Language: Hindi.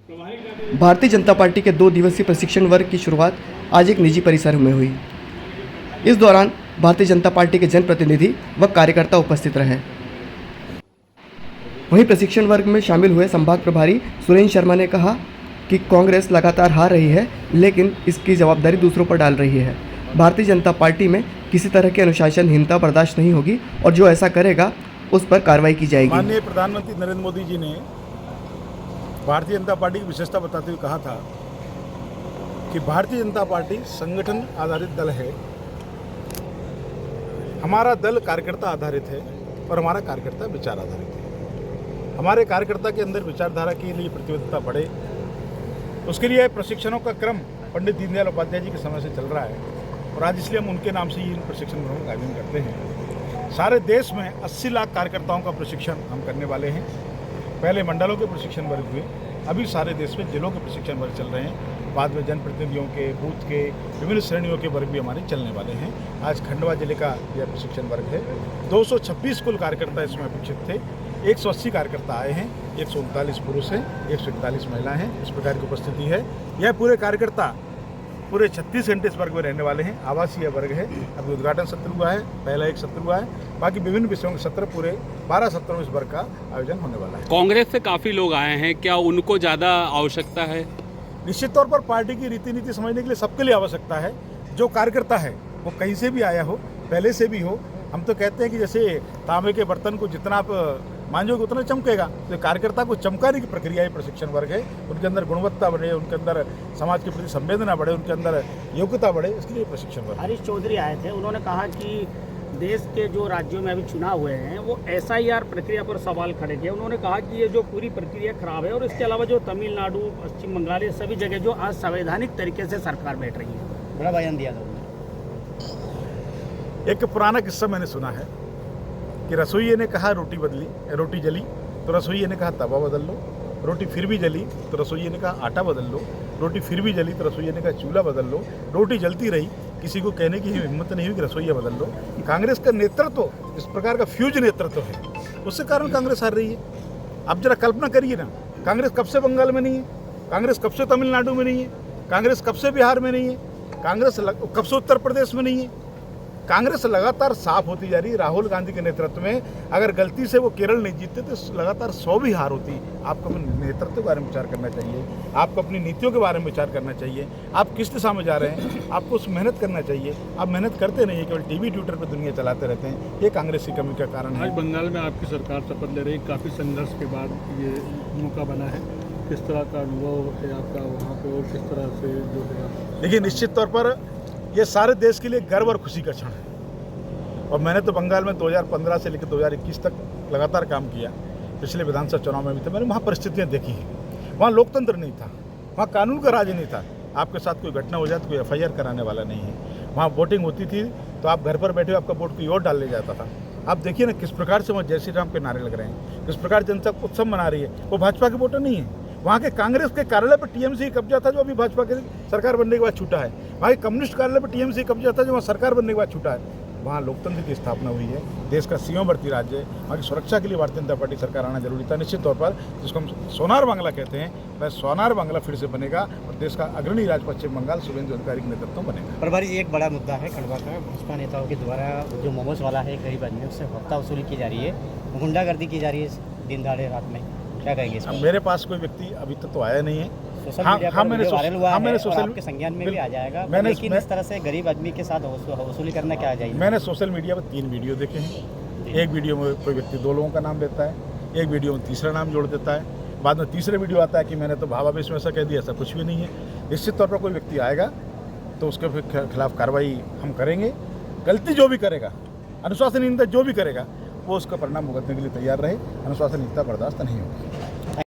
भारतीय जनता पार्टी के 2 दिवसीय प्रशिक्षण वर्ग की शुरुआत आज एक निजी परिसर में हुई। इस दौरान भारतीय जनता पार्टी के जनप्रतिनिधि व कार्यकर्ता उपस्थित रहे। वहीं प्रशिक्षण वर्ग में शामिल हुए संभाग प्रभारी सुरेंद्र शर्मा ने कहा कि कांग्रेस लगातार हार रही है, लेकिन इसकी जवाबदारी दूसरों पर डाल रही है। भारतीय जनता पार्टी में किसी तरह की अनुशासनहीनता बर्दाश्त नहीं होगी और जो ऐसा करेगा उस पर कार्रवाई की जाएगी। माननीय प्रधानमंत्री नरेंद्र मोदी जी ने भारतीय जनता पार्टी की विशेषता बताते हुए कहा था कि भारतीय जनता पार्टी संगठन आधारित दल है। हमारा दल कार्यकर्ता आधारित है और हमारा कार्यकर्ता विचार आधारित है। हमारे कार्यकर्ता के अंदर विचारधारा के लिए प्रतिबद्धता बढ़े, उसके लिए प्रशिक्षणों का क्रम पंडित दीनदयाल उपाध्याय जी के समय से चल रहा है और आज इसलिए हम उनके नाम से ही इन प्रशिक्षण का आयोजन करते हैं। सारे देश में 80 लाख कार्यकर्ताओं का प्रशिक्षण हम करने वाले हैं। पहले मंडलों के प्रशिक्षण वर्ग हुए, अभी सारे देश में जिलों के प्रशिक्षण वर्ग चल रहे हैं। बाद में जनप्रतिनिधियों के, बूथ के, विभिन्न श्रेणियों के वर्ग भी हमारे चलने वाले हैं। आज खंडवा जिले का यह प्रशिक्षण वर्ग है। 226 कुल कार्यकर्ता इसमें अपेक्षित थे। 180 कार्यकर्ता आए हैं, 139 पुरुष हैं, 141 महिला हैं। इस प्रकार की उपस्थिति है। यह पूरे कार्यकर्ता पूरे 36 घंटे इस वर्ग में रहने वाले हैं। आवासीय वर्ग है। अभी उद्घाटन सत्र हुआ है, पहला एक सत्र हुआ है, बाकी विभिन्न विषयों के सत्र पूरे 12 सत्रों में इस वर्ग का आयोजन होने वाला है। कांग्रेस से काफ़ी लोग आए हैं, क्या उनको ज़्यादा आवश्यकता है? निश्चित तौर पर पार्टी की रीति नीति समझने के लिए सबके लिए आवश्यकता है। जो कार्यकर्ता है वो कहीं से भी आया हो, पहले से भी हो। हम तो कहते हैं कि जैसे तांबे के बर्तन को जितना आप मांझोगे उतना चमकेगा, तो कार्यकर्ता को चमकाने की प्रक्रिया ही प्रशिक्षण वर्ग है। उनके अंदर गुणवत्ता बढ़े, उनके अंदर समाज के प्रति संवेदना बढ़े, उनके अंदर योग्यता बढ़े, इसके लिए प्रशिक्षण वर्ग। हरीश चौधरी आए थे, उन्होंने कहा कि देश के जो राज्यों में अभी चुनाव हुए हैं वो SIR प्रक्रिया पर सवाल खड़े किए। उन्होंने कहा कि ये जो पूरी प्रक्रिया खराब है और इसके अलावा जो तमिलनाडु, पश्चिम बंगाल, ये सभी जगह जो असंवैधानिक तरीके से सरकार बैठ रही है। बड़ा बयान दिया था उन्होंने। एक पुराना किस्सा मैंने सुना है कि रसोइये ने कहा रोटी जली तो रसोइये ने कहा तवा बदल लो। रोटी फिर भी जली तो रसोइये ने कहा आटा बदल लो। रोटी फिर भी जली तो रसोइये ने कहा चूल्हा बदल लो। रोटी जलती रही, किसी को कहने की हिम्मत नहीं हुई कि रसोइया बदल लो। कांग्रेस का नेतृत्व इस प्रकार का फ्यूज नेतृत्व है, उसके कारण कांग्रेस हार रही है। आप जरा कल्पना करिए ना, कांग्रेस कब से बंगाल में नहीं है, कांग्रेस कब से तमिलनाडु में नहीं है, कांग्रेस कब से बिहार में नहीं है, कांग्रेस कब से उत्तर प्रदेश में नहीं है। कांग्रेस लगातार साफ होती जा रही है। राहुल गांधी के नेतृत्व में अगर गलती से वो केरल नहीं जीतते तो लगातार 100 भी हार होती। आपको अपने नेतृत्व के बारे में विचार करना चाहिए, आपको अपनी नीतियों के बारे में विचार करना चाहिए। आप किस दिशा में जा रहे हैं, आपको उस मेहनत करना चाहिए। आप मेहनत करते नहीं है, केवल टीवी ट्विटर पर दुनिया चलाते रहते हैं। ये कांग्रेस की कमी का कारण है। आज बंगाल में आपकी सरकार शपथ ले रही है, काफ़ी संघर्ष के बाद ये मौका बना है। किस तरह का अनुभव है आपका वहाँ पे और किस तरह से जो है? देखिए, निश्चित तौर पर यह सारे देश के लिए गर्व और खुशी का क्षण है। और मैंने तो बंगाल में 2015 से लेकर 2021 तक लगातार काम किया। पिछले विधानसभा चुनाव में भी था। मैंने वहाँ परिस्थितियाँ देखी हैं। वहाँ लोकतंत्र नहीं था, वहाँ कानून का राज नहीं था। आपके साथ कोई घटना हो जाए तो कोई FIR कराने वाला नहीं है। वहाँ वोटिंग होती थी तो आप घर पर बैठे आपका वोट कोई और डाल ले जाता था। आप देखिए ना किस प्रकार से वहाँ जय श्री राम के नारे लग रहे हैं, किस प्रकार जनता उत्सव मना रही है। वो भाजपा के वोटर नहीं है। वहाँ के कांग्रेस के कार्यालय पर TMC कब्जा था, जो अभी भाजपा के सरकार बनने के बाद छूटा है। वहाँ के कम्युनिस्ट कार्यालय पर TMC कब्जा था, जो वहाँ सरकार बनने के बाद छूटा है। वहाँ लोकतंत्र की स्थापना हुई है। देश का सीमावर्ती राज्य है। वहाँ की सुरक्षा के लिए भारतीय जनता पार्टी सरकार आना जरूरी था। निश्चित तौर पर जिसको हम सोनार बांग्ला कहते हैं, वह सोनार बांग्ला फिर से बनेगा और देश का अग्रणी राज्य पश्चिम बंगाल शुभेंदु अधिकारी के नेतृत्व में बनेगा। प्रभारी जी, एक बड़ा मुद्दा है खंडवा का। भाजपा नेताओं के द्वारा जो मोमोज वाला है, गरीब आदमियों से हफ्ता वसूली की जा रही है, गुंडागर्दी की जा रही है दिन दहाड़े रात में, क्या कहेंगे इस पर? मेरे पास कोई व्यक्ति अभी तक तो आया नहीं है। सोशल मीडिया पर वायरल हुआ है और आपके संज्ञान में भी आ जाएगा, लेकिन इस तरह से गरीब आदमी के साथ वसूली करना क्या जाएगी? मैंने सोशल मीडिया पर 3 वीडियो देखे हैं। एक वीडियो में कोई व्यक्ति 2 लोगों का नाम लेता है, एक वीडियो में तीसरा नाम जोड़ देता है, बाद में तीसरा वीडियो आता है कि मैंने तो भावावेश में ऐसा कह दिया। ऐसा कुछ भी नहीं है। निश्चित तौर पर कोई व्यक्ति आएगा तो उसके खिलाफ कार्रवाई हम करेंगे। गलती जो भी करेगा, अनुशासनहीनता जो भी करेगा, वो उसका परिणाम भुगतने के लिए तैयार रहे। अनुशासनहीनता बर्दाश्त नहीं होगी।